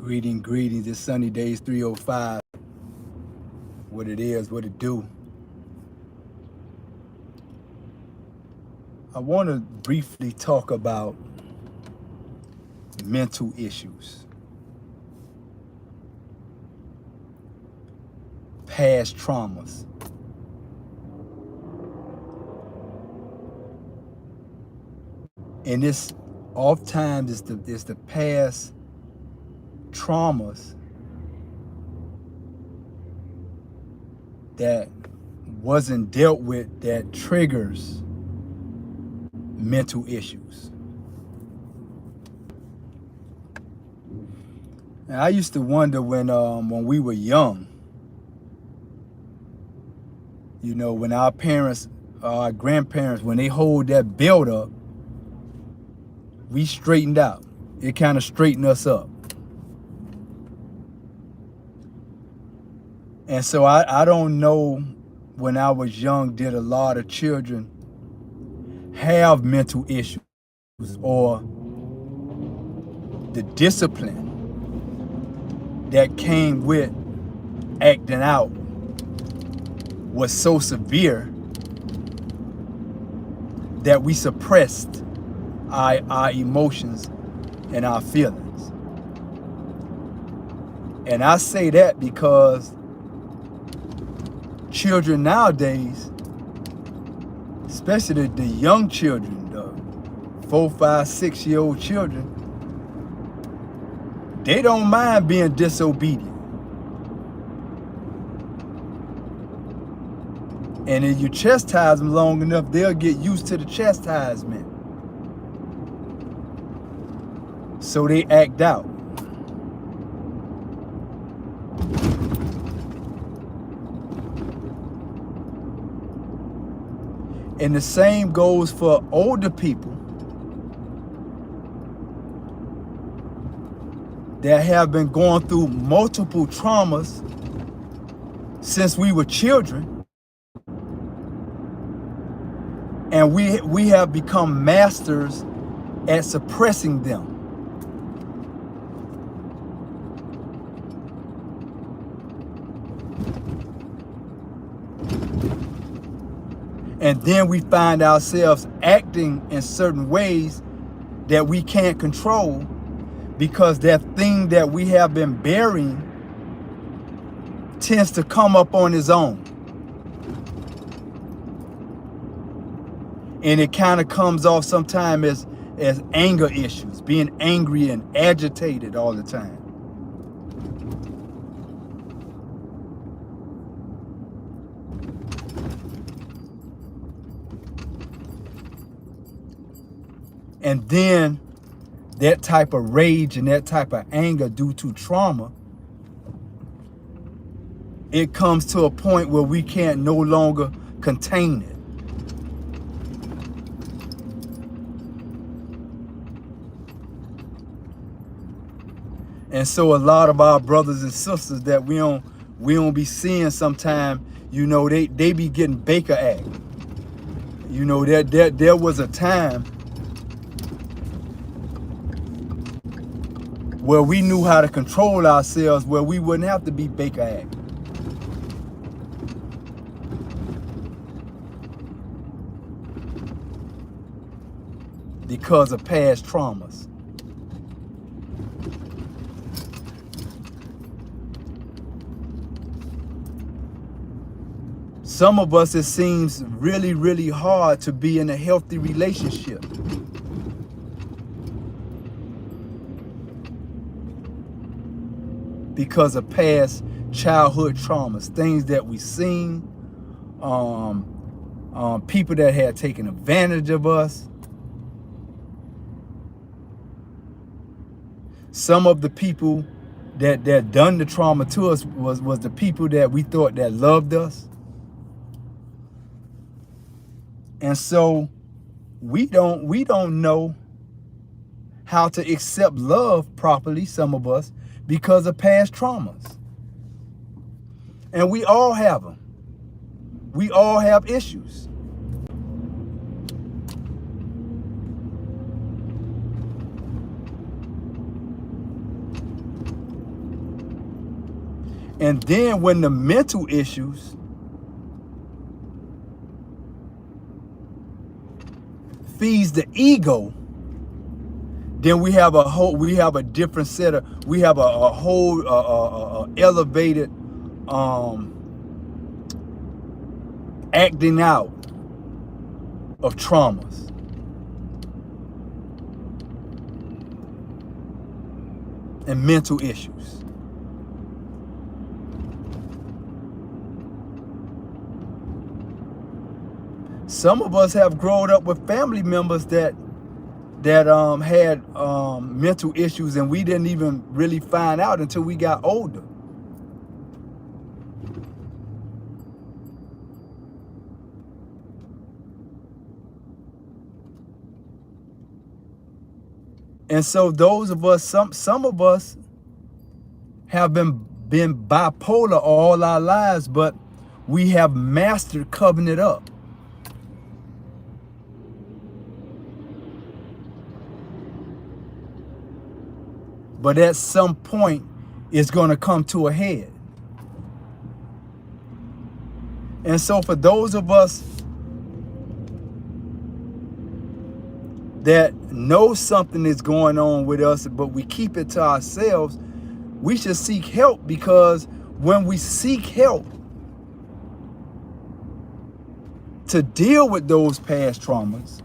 Greetings. It's Sunny Days 305. What it is, what it do. I want to briefly talk about mental issues, past traumas. And this oftentimes is the past traumas that wasn't dealt with that triggers mental issues. And I used to wonder when we were young, when our parents, our grandparents, when they hold that belt up, we straightened out. It kind of straightened us up. And so I don't know, when I was young, did a lot of children have mental issues, or the discipline that came with acting out was so severe that we suppressed our emotions and our feelings. And I say that because children nowadays, especially the young children, the 4, 5, 6-year-old children, they don't mind being disobedient. And if you chastise them long enough, they'll get used to the chastisement. So they act out. And the same goes for older people that have been going through multiple traumas since we were children. And we have become masters at suppressing them. And then we find ourselves acting in certain ways that we can't control, because that thing that we have been burying tends to come up on its own. And it kind of comes off sometimes as anger issues, being angry and agitated all the time. And then that type of rage and that type of anger due to trauma, it comes to a point where we can't no longer contain it. And so a lot of our brothers and sisters that we don't be seeing sometime, they be getting Baker Act. There was a time where we knew how to control ourselves, where we wouldn't have to be Baker Act. Because of past traumas. Some of us, it seems really, really hard to be in a healthy relationship. Because of past childhood traumas, things that we've seen, people that had taken advantage of us. Some of the people that done the trauma to us was the people that we thought that loved us. And so we don't know how to accept love properly, some of us, because of past traumas. And we all have them. We all have issues. And then when the mental issues feeds the ego, then we have a different set of, we have a whole elevated acting out of traumas. And mental issues. Some of us have grown up with family members that had mental issues, and we didn't even really find out until we got older. And so those of us, some of us have been bipolar all our lives, but we have mastered covering it up. But at some point, it's going to come to a head. And so for those of us that know something is going on with us, but we keep it to ourselves, we should seek help, because when we seek help to deal with those past traumas,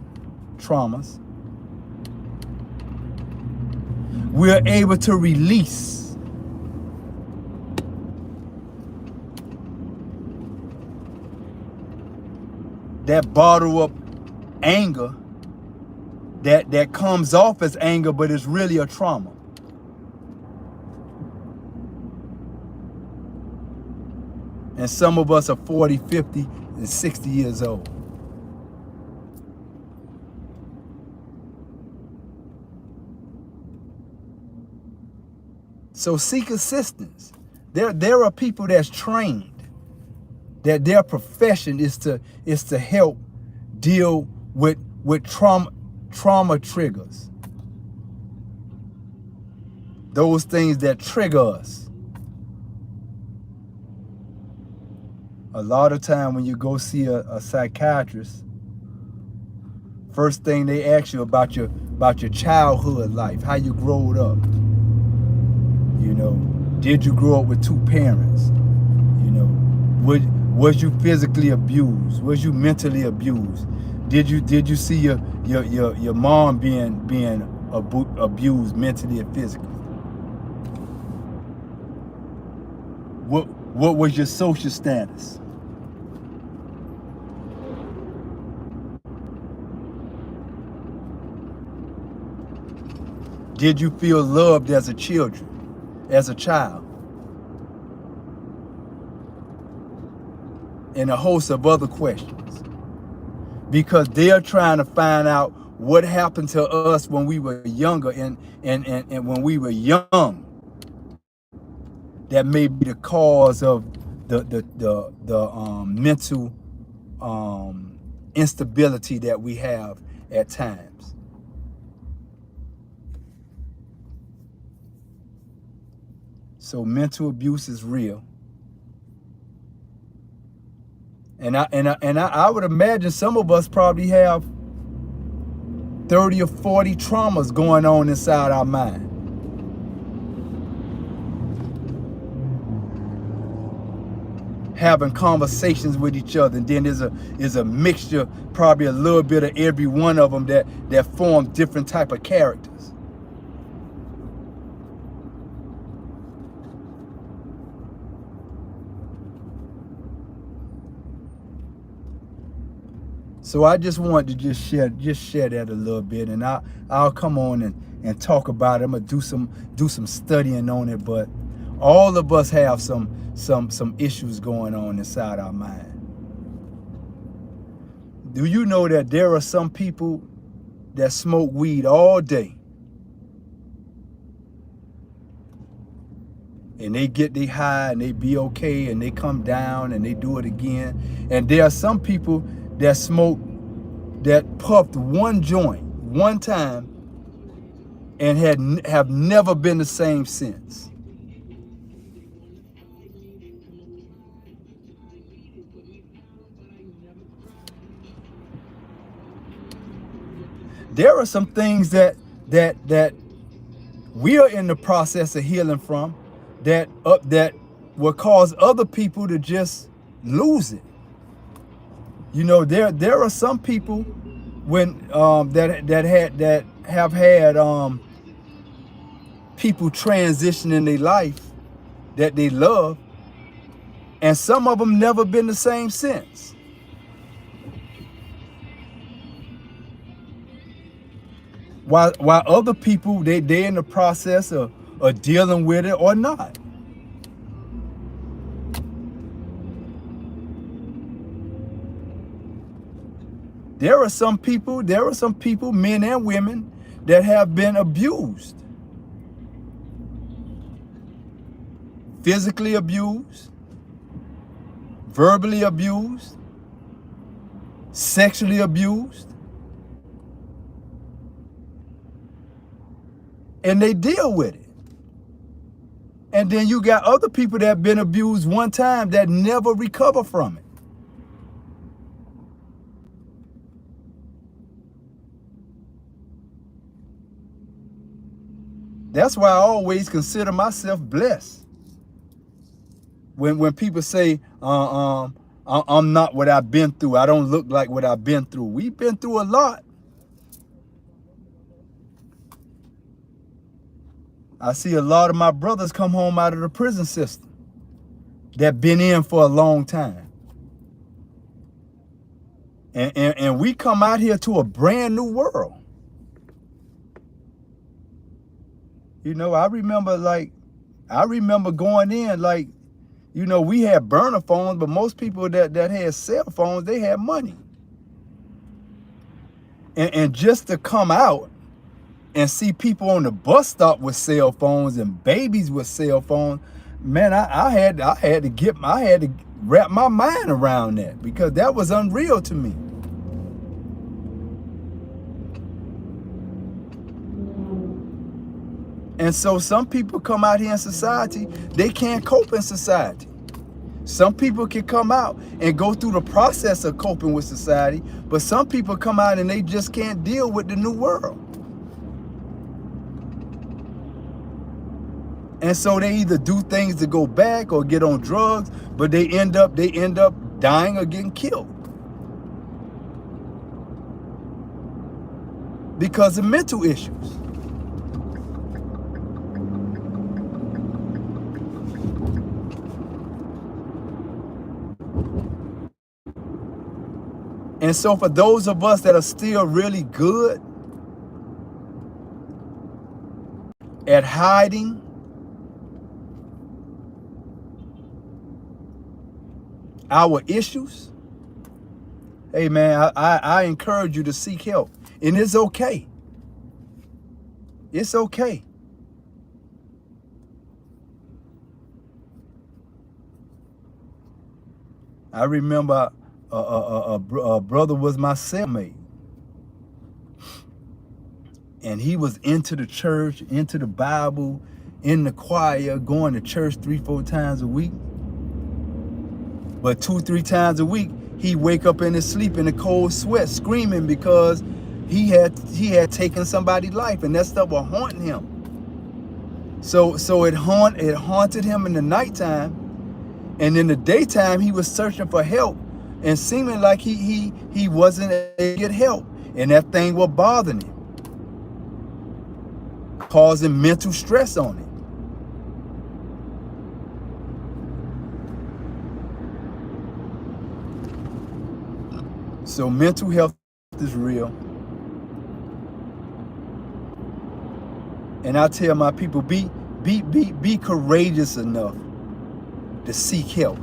we're able to release that bottle up anger that comes off as anger, but it's really a trauma. And some of us are 40, 50, and 60 years old. So seek assistance. There are people that's trained, that their profession is to help deal with trauma triggers. Those things that trigger us. A lot of time when you go see a psychiatrist, first thing they ask you about your childhood life, how you growed up. You know, did you grow up with two parents? You know, was you physically abused? Was you mentally abused? Did you see your mom being abused mentally and physically? What was your social status? Did you feel loved as a child? And a host of other questions. Because they're trying to find out what happened to us when we were younger and when we were young. That may be the cause of the mental instability that we have at times. So mental abuse is real. And I would imagine some of us probably have 30 or 40 traumas going on inside our mind. Having conversations with each other, and then there's a mixture, probably a little bit of every one of them that form different type of characters. So I just wanted to just share that a little bit, and I'll come on and talk about it. I'm gonna do some studying on it, but all of us have some issues going on inside our mind. Do you know that there are some people that smoke weed all day, and they get they high and they be okay, and they come down and they do it again? And there are some people that puffed one joint one time and have never been the same since. there are some things that we are in the process of healing from that will cause other people to just lose it. You know, there are some people when that have had people transition in their life that they love, and some of them never been the same since. While other people they in the process of dealing with it or not. There are some people, men and women, that have been abused. Physically abused, verbally abused, sexually abused. And they deal with it. And then you got other people that have been abused one time that never recover from it. That's why I always consider myself blessed. When people say, I'm not what I've been through, I don't look like what I've been through. We've been through a lot. I see a lot of my brothers come home out of the prison system that been in for a long time. And we come out here to a brand new world. You know, I remember going in, like, you know, we had burner phones, but most people that had cell phones, they had money. And just to come out and see people on the bus stop with cell phones and babies with cell phones, man, I had to wrap my mind around that, because that was unreal to me. And so some people come out here in society, they can't cope in society. Some people can come out and go through the process of coping with society, but some people come out and they just can't deal with the new world. And so they either do things to go back or get on drugs, but they end up dying or getting killed because of mental issues. And so for those of us that are still really good at hiding our issues, hey man, I encourage you to seek help. And it's okay. It's okay. I remember a brother was my cellmate, and he was into the church, into the Bible, in the choir, going to church 3-4 times a week. But 2-3 times a week, he wake up in his sleep in a cold sweat, screaming because he had taken somebody's life, and that stuff was haunting him. So it haunted him in the nighttime, and in the daytime he was searching for help, and seeming like he wasn't able to get help, and that thing was bothering him, causing mental stress on him. So mental health is real. And I tell my people, be courageous enough to seek help.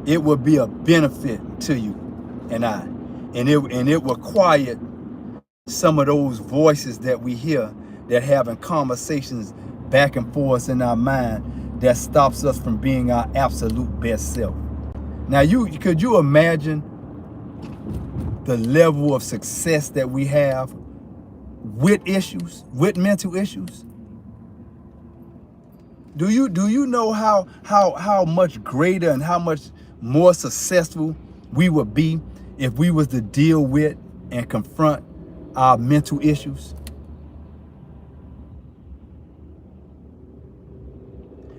It will be a benefit to you and I. And it will quiet some of those voices that we hear that having conversations back and forth in our mind that stops us from being our absolute best self. Now, could you imagine the level of success that we have with issues, with mental issues? Do you know how much greater and how much more successful we would be if we was to deal with and confront our mental issues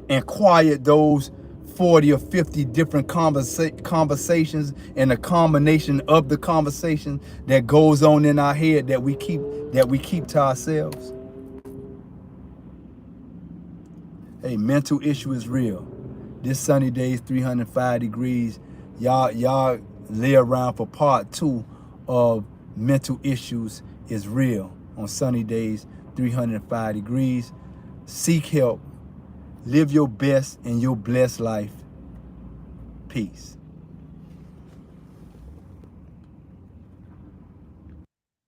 and quiet those 40 or 50 different conversations and a combination of the conversation that goes on in our head that we keep to ourselves. Hey, mental issue is real. This sunny day is 305 degrees. Y'all lay around for part 2 of mental issues is real on sunny days, 305 degrees. Seek help. Live your best and your blessed life. Peace.